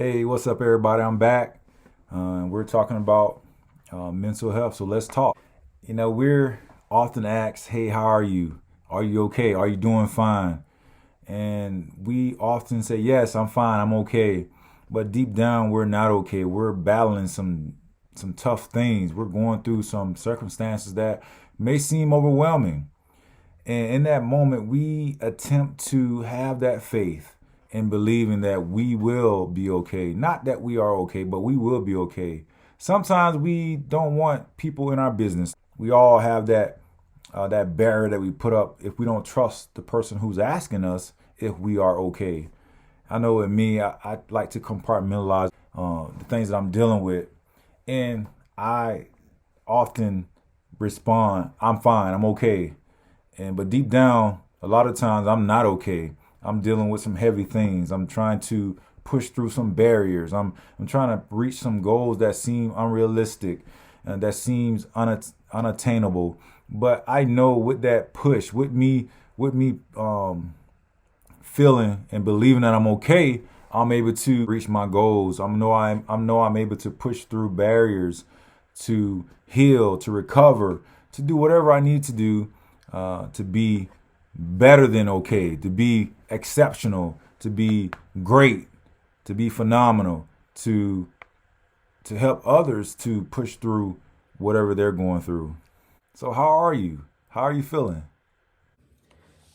Hey, what's up, everybody? I'm back. We're talking about mental health, so let's talk. We're often asked, hey, how are you? Are you okay? Are you doing fine? And we often say, yes, I'm fine, I'm okay. But deep down, we're not okay. We're battling some tough things. We're going through some circumstances that may seem overwhelming. And in that moment, we attempt to have that faith in believing that we will be okay. Not that we are okay, but we will be okay. Sometimes we don't want people in our business. We all have that barrier that we put up if we don't trust the person who's asking us if we are okay. I know with me, I like to compartmentalize the things that I'm dealing with, and I often respond, I'm fine, I'm okay. But deep down, a lot of times I'm not okay. I'm dealing with some heavy things. I'm trying to push through some barriers. I'm trying to reach some goals that seem unrealistic and that seems unattainable. But I know with that push, with me feeling and believing that I'm okay, I'm able to reach my goals. I know I'm able to push through barriers, to heal, to recover, to do whatever I need to do to be better than okay, to be exceptional, to be great, to be phenomenal, to help others to push through whatever they're going through. So how are you? How are you feeling?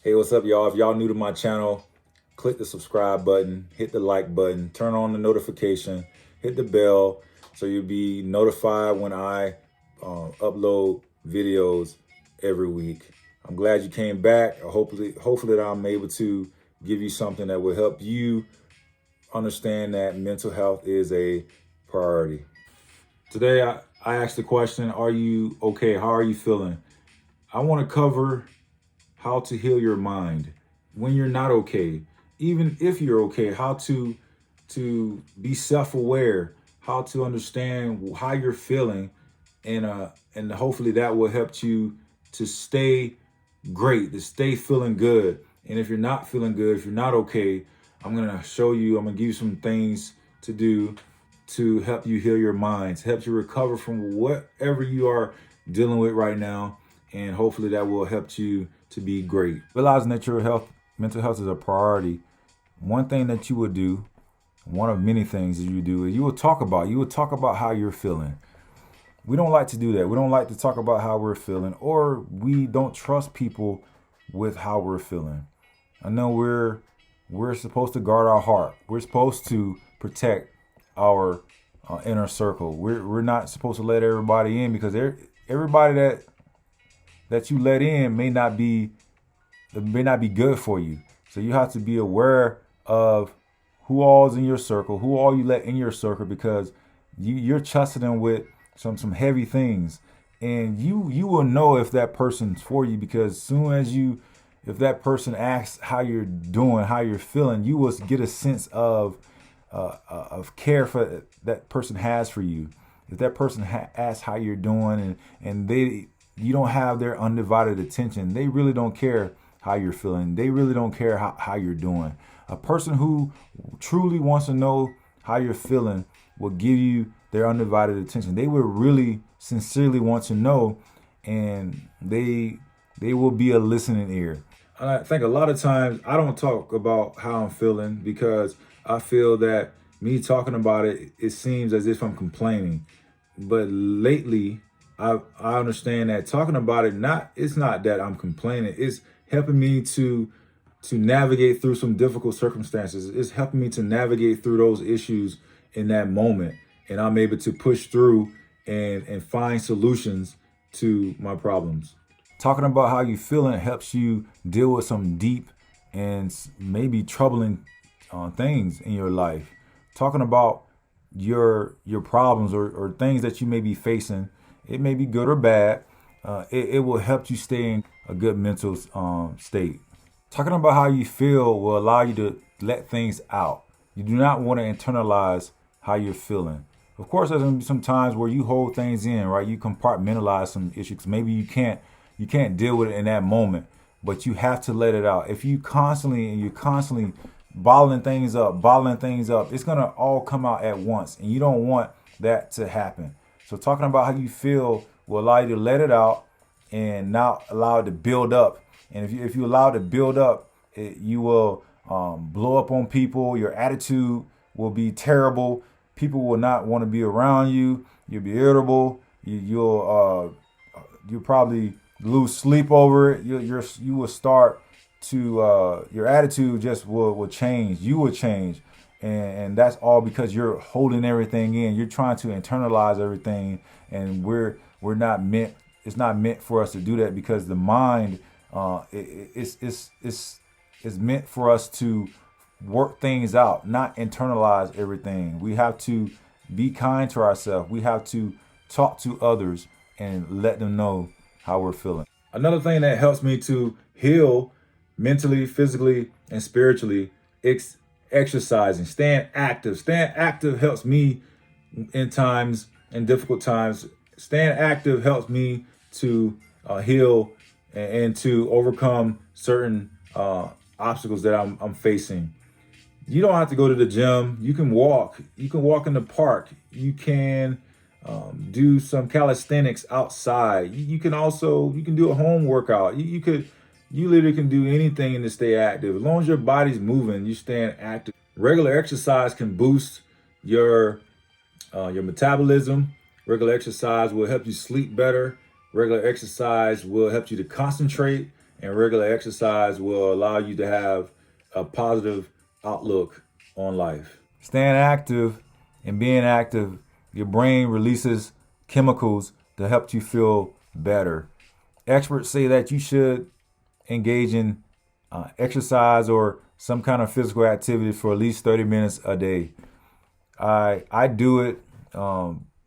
Hey, what's up, y'all? If y'all new to my channel, click the subscribe button, hit the like button, turn on the notification, hit the bell so you'll be notified when I upload videos every week. I'm glad you came back. Hopefully that I'm able to give you something that will help you understand that mental health is a priority. Today, I asked the question, are you okay? How are you feeling? I want to cover how to heal your mind when you're not okay. Even if you're okay, how to be self-aware, how to understand how you're feeling, and hopefully that will help you to stay great, to stay feeling good. And if you're not feeling good, if you're not okay, I'm going to give you some things to do to help you heal your mind, to help you recover from whatever you are dealing with right now. And hopefully that will help you to be great. Realizing that mental health is a priority. One thing that you will do, one of many things that you do, is you will talk about how you're feeling. We don't like to do that. We don't like to talk about how we're feeling, or we don't trust people with how we're feeling. I know we're supposed to guard our heart. We're supposed to protect our inner circle. We're not supposed to let everybody in, because everybody that you let in may not be good for you. So you have to be aware of who all is in your circle, who all you let in your circle, because you're trusting them with some heavy things, and you will know if that person's for you, because if that person asks how you're doing, how you're feeling, you will get a sense of care for that person has for you. If that person asks how you're doing, and you don't have their undivided attention, they really don't care how you're feeling. They really don't care how you're doing. A person who truly wants to know how you're feeling will give you their undivided attention. They will really sincerely want to know, and they will be a listening ear. I think a lot of times I don't talk about how I'm feeling, because I feel that me talking about it seems as if I'm complaining. But lately, I understand that talking about it's not that I'm complaining. It's helping me to navigate through some difficult circumstances. It's helping me to navigate through those issues in that moment. And I'm able to push through and find solutions to my problems. Talking about how you feeling helps you deal with some deep and maybe troubling things in your life. Talking about your problems or things that you may be facing, it may be good or bad. It will help you stay in a good mental state. Talking about how you feel will allow you to let things out. You do not want to internalize how you're feeling. Of course, there's going to be some times where you hold things in, right? You compartmentalize some issues. Maybe you can't deal with it in that moment, but you have to let it out. If you're constantly bottling things up, it's gonna all come out at once, and you don't want that to happen. So talking about how you feel will allow you to let it out and not allow it to build up. And if you allow it to build up, you will blow up on people. Your attitude will be terrible. People will not want to be around you. You'll be irritable. You'll probably lose sleep over it. You will start to your attitude just will change. You will change, and that's all because you're holding everything in. You're trying to internalize everything, and we're not meant. It's not meant for us to do that because the mind it's meant for us to work things out, not internalize everything. We have to be kind to ourselves. We have to talk to others and let them know how we're feeling. Another thing that helps me to heal mentally, physically, and spiritually, exercising, staying active. Staying active helps me in difficult times. Staying active helps me to heal and to overcome certain obstacles that I'm facing. You don't have to go to the gym. You can walk. You can walk in the park. You can do some calisthenics outside. You can do a home workout. You literally can do anything to stay active. As long as your body's moving, you staying active. Regular exercise can boost your metabolism. Regular exercise will help you sleep better. Regular exercise will help you to concentrate, and regular exercise will allow you to have a positive outlook on life. Staying active and being active, your brain releases chemicals to help you feel better. Experts say that you should engage in exercise or some kind of physical activity for at least 30 minutes a day. I do it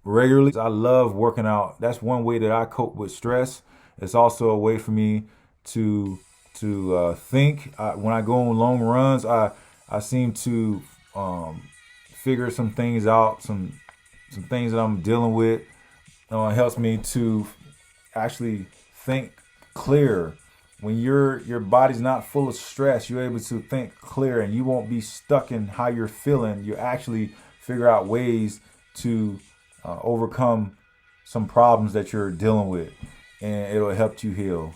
regularly. I love working out. That's one way that I cope with stress. It's also a way for me to think. When I go on long runs, I seem to figure some things out, some things that I'm dealing with. It helps me to actually think clear. When your body's not full of stress, you're able to think clear, and you won't be stuck in how you're feeling. You actually figure out ways to overcome some problems that you're dealing with, and it'll help you heal.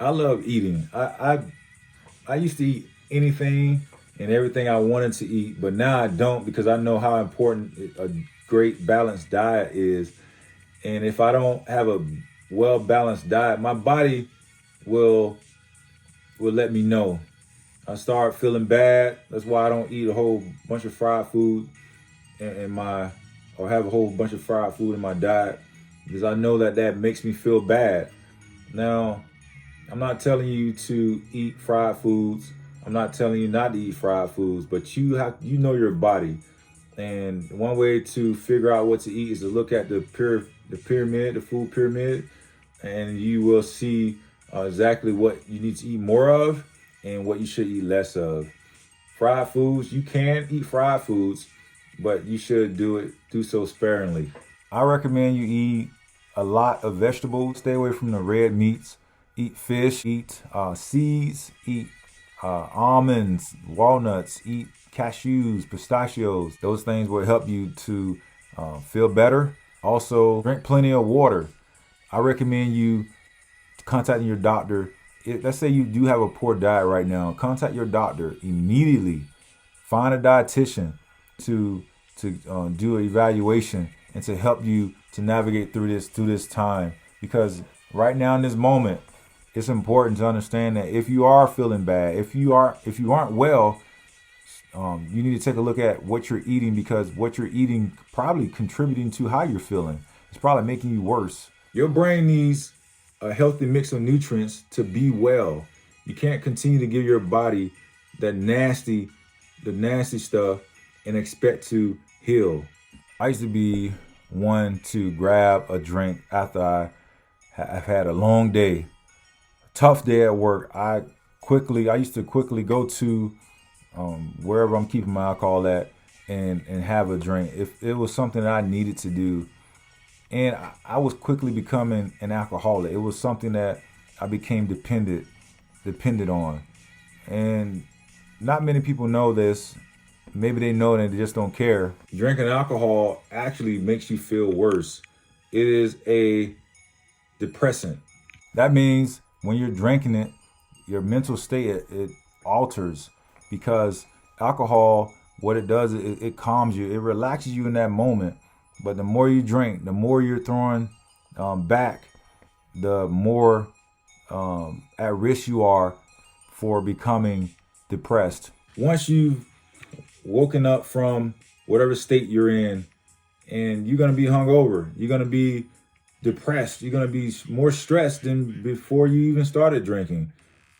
I love eating. I used to eat anything and everything I wanted to eat, but now I don't because I know how important a great balanced diet is. And if I don't have a well-balanced diet, my body will let me know. I start feeling bad. That's why I don't eat a whole bunch of fried food or have a whole bunch of fried food in my diet, because I know that makes me feel bad. Now, I'm not telling you to eat fried foods. I'm not telling you not to eat fried foods, but you know your body. And one way to figure out what to eat is to look at the pyramid, the food pyramid, and you will see exactly what you need to eat more of and what you should eat less of. Fried foods, you can eat fried foods, but you should do so sparingly. I recommend you eat a lot of vegetables. Stay away from the red meats. Eat fish, eat seeds, eat almonds, walnuts, eat cashews, pistachios. Those things will help you to feel better. Also, drink plenty of water. I recommend you contacting your doctor. Let's say you do have a poor diet right now. Contact your doctor immediately. Find a dietitian to do an evaluation and to help you to navigate through this time. Because right now in this moment, it's important to understand that if you are feeling bad, if you aren't well, you need to take a look at what you're eating, because what you're eating probably contributing to how you're feeling. It's probably making you worse. Your brain needs a healthy mix of nutrients to be well. You can't continue to give your body the nasty stuff and expect to heal. I used to be one to grab a drink after I've had a long day, tough day at work. I used to quickly go to wherever I'm keeping my alcohol at and have a drink if it was something that I needed to do. And I was quickly becoming an alcoholic. It was something that I became dependent on. And not many people know this. Maybe they know and they just don't care. Drinking alcohol actually makes you feel worse. It is a depressant. That means when you're drinking it, your mental state it alters because alcohol, what it does, it calms you, it relaxes you in that moment. But the more you drink, the more you're throwing back, the more at risk you are for becoming depressed. Once you've woken up from whatever state you're in, and you're going to be hungover, you're going to be depressed, you're going to be more stressed than before you even started drinking.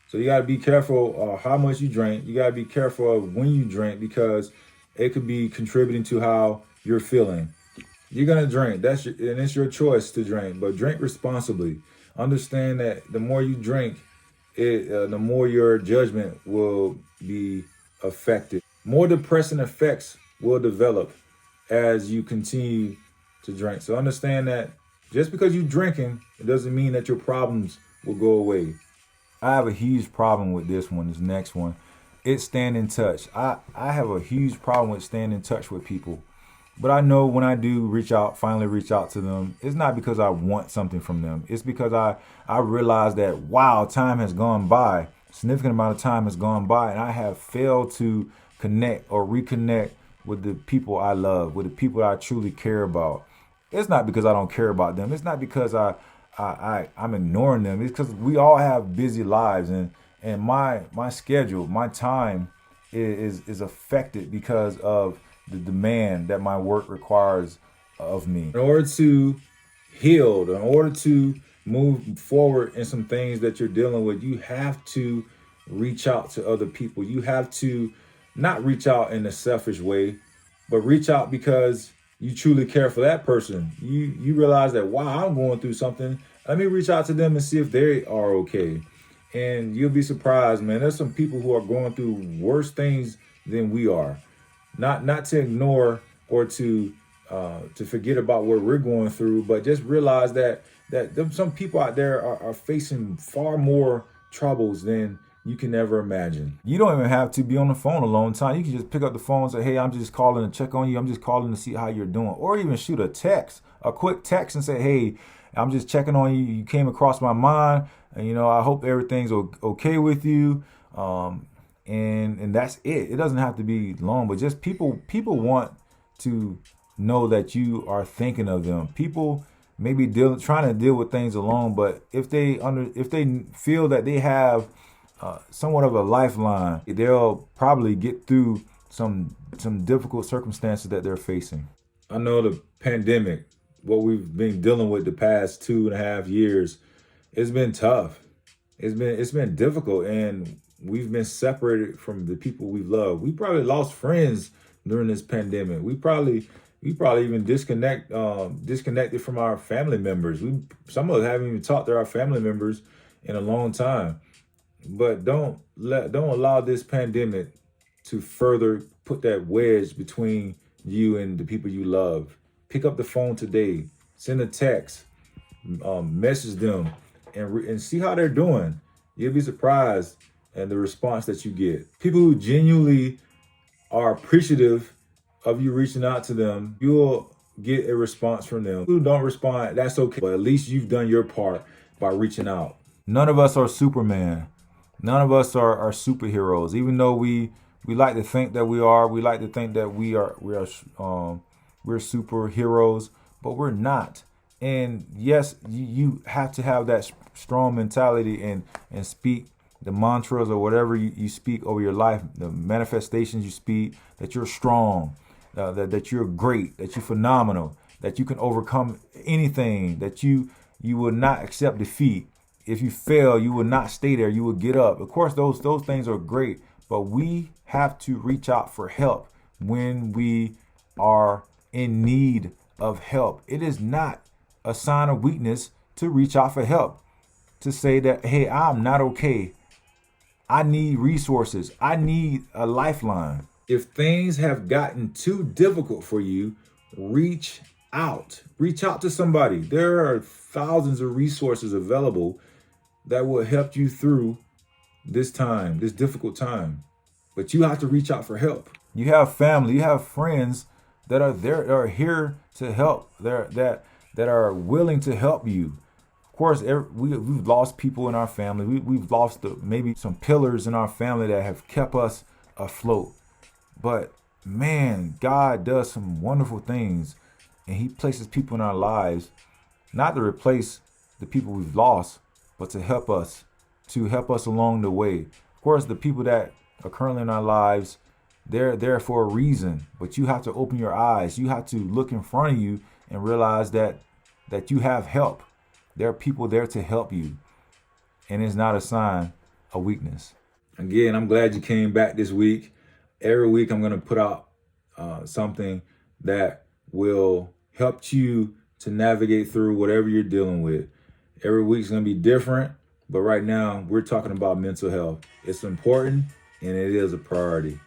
So you got to be careful how much you drink. You got to be careful of when you drink because it could be contributing to how you're feeling. You're going to drink. And it's your choice to drink, but drink responsibly. Understand that the more you drink, the more your judgment will be affected. More depressing effects will develop as you continue to drink. So understand that just because you're drinking, it doesn't mean that your problems will go away. I have a huge problem with this next one. It's staying in touch. I have a huge problem with staying in touch with people. But I know when I do finally reach out to them, it's not because I want something from them. It's because I realize that, wow, time has gone by. A significant amount of time has gone by, and I have failed to connect or reconnect with the people I love, with the people I truly care about. It's not because I don't care about them. It's not because I'm ignoring them. It's because we all have busy lives, and my schedule, my time is affected because of the demand that my work requires of me. In order to heal, in order to move forward in some things that you're dealing with, you have to reach out to other people. You have to not reach out in a selfish way, but reach out because you truly care for that person. You realize that, wow, I'm going through something. Let me reach out to them and see if they are okay. And you'll be surprised, man. There's some people who are going through worse things than we are. Not to ignore or to forget about what we're going through, but just realize that some people out there are facing far more troubles than you can ever imagine. You don't even have to be on the phone a long time. You can just pick up the phone and say, hey, I'm just calling to check on you. I'm just calling to see how you're doing. Or even shoot a quick text and say, hey, I'm just checking on you. You came across my mind. And, I hope everything's okay with you. And that's it. It doesn't have to be long, but just people want to know that you are thinking of them. People may be trying to deal with things alone, but if they feel that they have somewhat of a lifeline, they'll probably get through some difficult circumstances that they're facing. I know the pandemic, what we've been dealing with the past 2.5 years, it's been tough. It's been difficult, and we've been separated from the people we love. We probably lost friends during this pandemic. We probably even disconnected from our family members. Some of us haven't even talked to our family members in a long time. But don't allow this pandemic to further put that wedge between you and the people you love. Pick up the phone today, send a text, message them, and see how they're doing. You'll be surprised at the response that you get. People who genuinely are appreciative of you reaching out to them, you'll get a response from them. Who don't respond, that's okay. But at least you've done your part by reaching out. None of us are Superman. None of us are superheroes. Even though we like to think that we are, we like to think that we're superheroes, but we're not. And yes, you have to have that strong mentality and speak the mantras or whatever you speak over your life, the manifestations you speak, that you're strong, that you're great, that you're phenomenal, that you can overcome anything, that you will not accept defeat. If you fail, you will not stay there. You will get up. Of course, those things are great, but we have to reach out for help when we are in need of help. It is not a sign of weakness to reach out for help, to say that, hey, I'm not okay. I need resources. I need a lifeline. If things have gotten too difficult for you, reach out. Reach out to somebody. There are thousands of resources available that will help you through this time, this difficult time. but you have to reach out for help. You have family, you have friends that are there, that are here to help. That are willing to help you. Of course, we've lost people in our family. We've lost maybe some pillars in our family that have kept us afloat. But man, God does some wonderful things, and He places people in our lives not to replace the people we've lost, but to help us along the way. Of course, the people that are currently in our lives, they're there for a reason, but you have to open your eyes. You have to look in front of you and realize that you have help. There are people there to help you, and it's not a sign of weakness. Again, I'm glad you came back this week. Every week I'm going to put out something that will help you to navigate through whatever you're dealing with. Every week's going to be different, but right now we're talking about mental health. It's important and it is a priority.